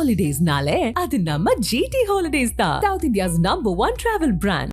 Holidays nale, adu namma GT Holidays da. South India's #1 travel brand.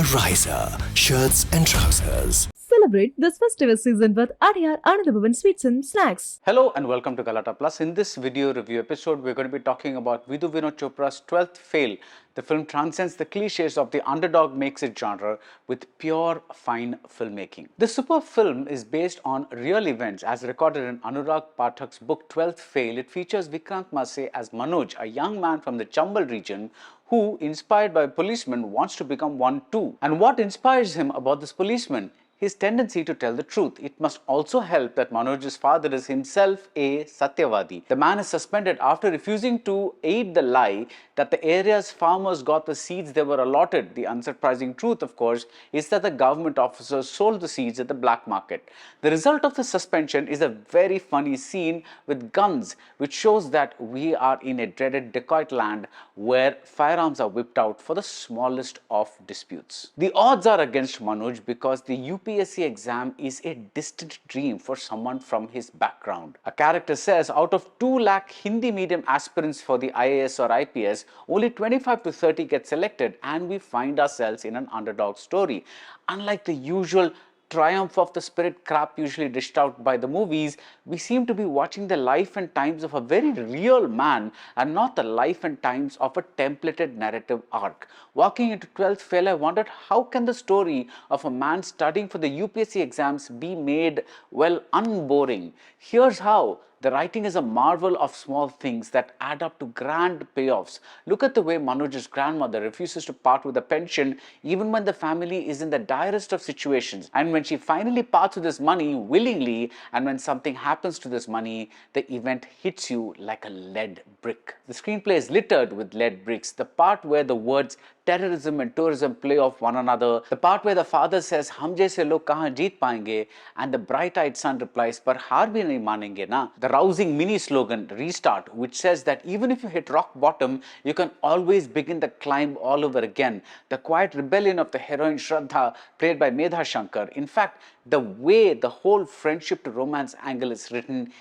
Ariza, shirts and trousers. Celebrate this festival season with ADAYAR, ANANDA sweets and snacks. Hello and welcome to Galatta Plus. In this video review episode, we're going to be talking about Vidhu Vinod Chopra's 12th Fail. The film transcends the cliches of the underdog makes it genre with pure, fine filmmaking. The superb film is based on real events as recorded in Anurag Pathak's book 12th Fail. It features Vikrant Massey as Manoj, a young man from the Chambal region who, inspired by a policeman, wants to become one too. And what inspires him about this policeman? His tendency to tell the truth. It must also help that Manoj's father is himself a Satyavadi. The man is suspended after refusing to aid the lie that the area's farmers got the seeds they were allotted. The unsurprising truth, of course, is that the government officers sold the seeds at the black market. The result of the suspension is a very funny scene with guns, which shows that we are in a dreaded dacoit land where firearms are whipped out for the smallest of disputes. The odds are against Manoj because the UPSC exam is a distant dream for someone from his background. A character says out of 2 lakh Hindi medium aspirants for the IAS or IPS, only 25 to 30 get selected, and we find ourselves in an underdog story. Unlike the usual triumph of the spirit crap usually dished out by the movies, we seem to be watching the life and times of a very real man and not the life and times of a templated narrative arc. Walking into 12th Fail, I wondered how can the story of a man studying for the UPSC exams be made, well, unboring. Here's how. The writing is a marvel of small things that add up to grand payoffs. Look at the way Manoj's grandmother refuses to part with a pension even when the family is in the direst of situations. And when she finally parts with this money willingly, and when something happens to this money, the event hits you like a lead brick. The screenplay is littered with lead bricks. The part where the words terrorism and tourism play off one another, the part where the father says, "Hum jaise log kahan jeet payenge," and the bright-eyed son replies, "Par haar bhi nahi manenge na." The rousing mini slogan, "Restart," which says that even if you hit rock bottom, you can always begin the climb all over again. The quiet rebellion of the heroine Shraddha, played by Medha Shankar. In fact, the way the whole friendship to romance angle is written,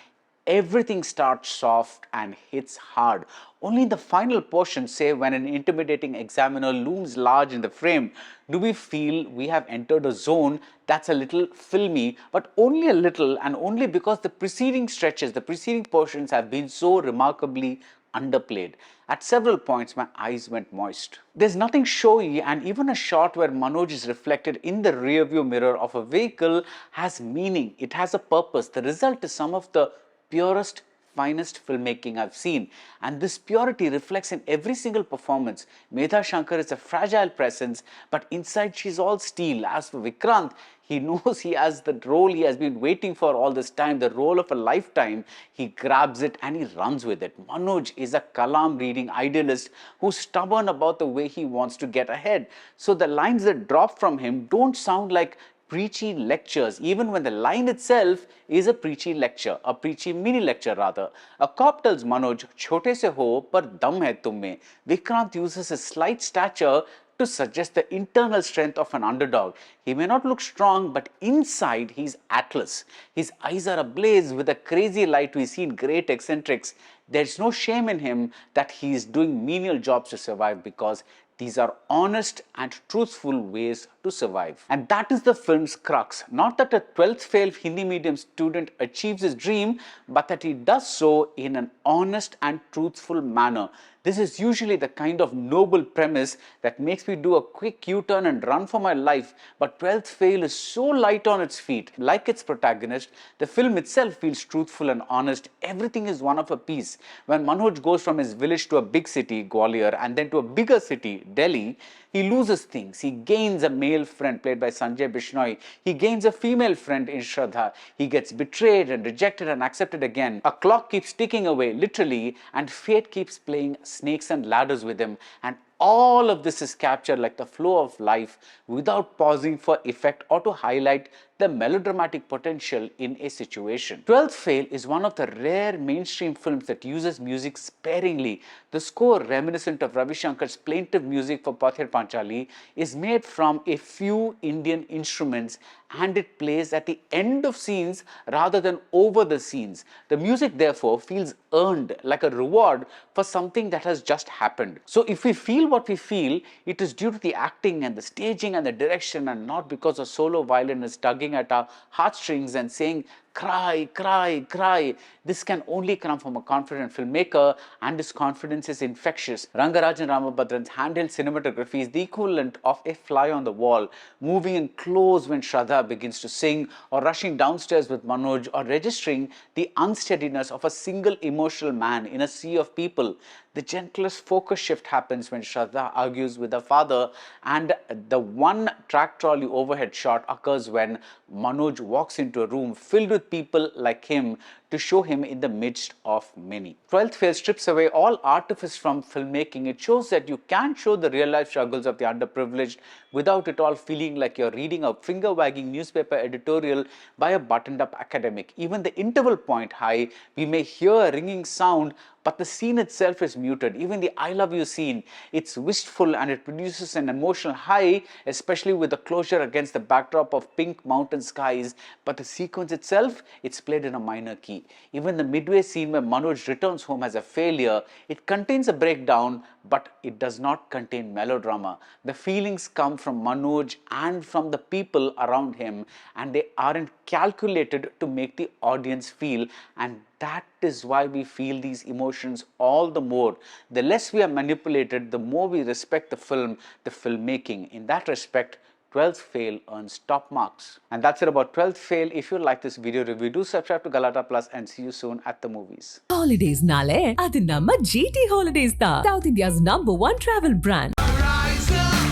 everything starts soft and hits hard. Only in the final portion, say when an intimidating examiner looms large in the frame, do we feel we have entered a zone that's a little filmy, but only a little, and only because the preceding stretches, the preceding portions have been so remarkably underplayed. At several points, my eyes went moist. There's nothing showy, and even a shot where Manoj is reflected in the rearview mirror of a vehicle has meaning. It has a purpose. The result is some of the purest, finest filmmaking I've seen, and this purity reflects in every single performance. Medha Shankar is a fragile presence, but inside she's all steel. As for Vikrant, he knows he has the role he has been waiting for all this time, the role of a lifetime. He grabs it and he runs with it. Manoj is a Kalam reading idealist who's stubborn about the way he wants to get ahead. So the lines that drop from him don't sound like preachy lectures, even when the line itself is a preachy lecture, a preachy mini lecture rather. A cop tells Manoj, "Chote se ho, par dam hai tum mein." Vikrant uses his slight stature to suggest the internal strength of an underdog. He may not look strong, but inside he's Atlas. His eyes are ablaze with a crazy light we see in great eccentrics. There's no shame in him that he is doing menial jobs to survive, because these are honest and truthful ways to survive. And that is the film's crux. Not that a 12th Fail Hindi medium student achieves his dream, but that he does so in an honest and truthful manner. This is usually the kind of noble premise that makes me do a quick U-turn and run for my life, but 12th Fail is so light on its feet. Like its protagonist, the film itself feels truthful and honest. Everything is one of a piece. When Manoj goes from his village to a big city, Gwalior, and then to a bigger city, Delhi, he loses things. He gains a male friend played by Sanjay Bishnoi. He gains a female friend in Shraddha. He gets betrayed and rejected and accepted again. A clock keeps ticking away, literally, and fate keeps playing snakes and ladders with him. And all of this is captured like the flow of life without pausing for effect or to highlight the melodramatic potential in a situation. 12th Fail is one of the rare mainstream films that uses music sparingly. The score, reminiscent of Ravi Shankar's plaintive music for Pather Panchali, is made from a few Indian instruments, and it plays at the end of scenes rather than over the scenes. The music therefore feels earned, like a reward for something that has just happened. So if we feel what we feel, it is due to the acting and the staging and the direction, and not because a solo violin is tugging at our heartstrings and saying, cry, cry, cry. This can only come from a confident filmmaker, and his confidence is infectious. Rangarajan Ramabhadran's handheld cinematography is the equivalent of a fly on the wall, moving in close when Shraddha begins to sing, or rushing downstairs with Manoj, or registering the unsteadiness of a single emotional man in a sea of people. The gentlest focus shift happens when Shraddha argues with her father, and the one track trolley overhead shot occurs when Manoj walks into a room filled with people like him to show him in the midst of many. 12th Fail strips away all artifice from filmmaking. It shows that you can show the real life struggles of the underprivileged without it all feeling like you're reading a finger wagging newspaper editorial by a buttoned up academic. Even the interval point high, we may hear a ringing sound, but the scene itself is muted. Even the I love you scene, it's wistful and it produces an emotional high, especially with the closure against the backdrop of pink mountain skies. But the sequence itself, it's played in a minor key. Even the midway scene where Manoj returns home as a failure, it contains a breakdown, but it does not contain melodrama. The feelings come from Manoj and from the people around him, and they aren't calculated to make the audience feel, and that is why we feel these emotions all the more. The less we are manipulated, the more we respect the film, the filmmaking. In that respect, 12th Fail earns top marks. And that's it about 12th Fail. If you like this video review, do subscribe to Galatta Plus and see you soon at the movies. Holidays nale, adi namma GT Holidays da. South India's #1 travel brand.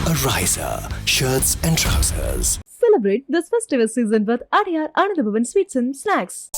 Ariza, shirts and trousers. Celebrate this festive season with ADAYAR, ANANDA Sweets and Snacks.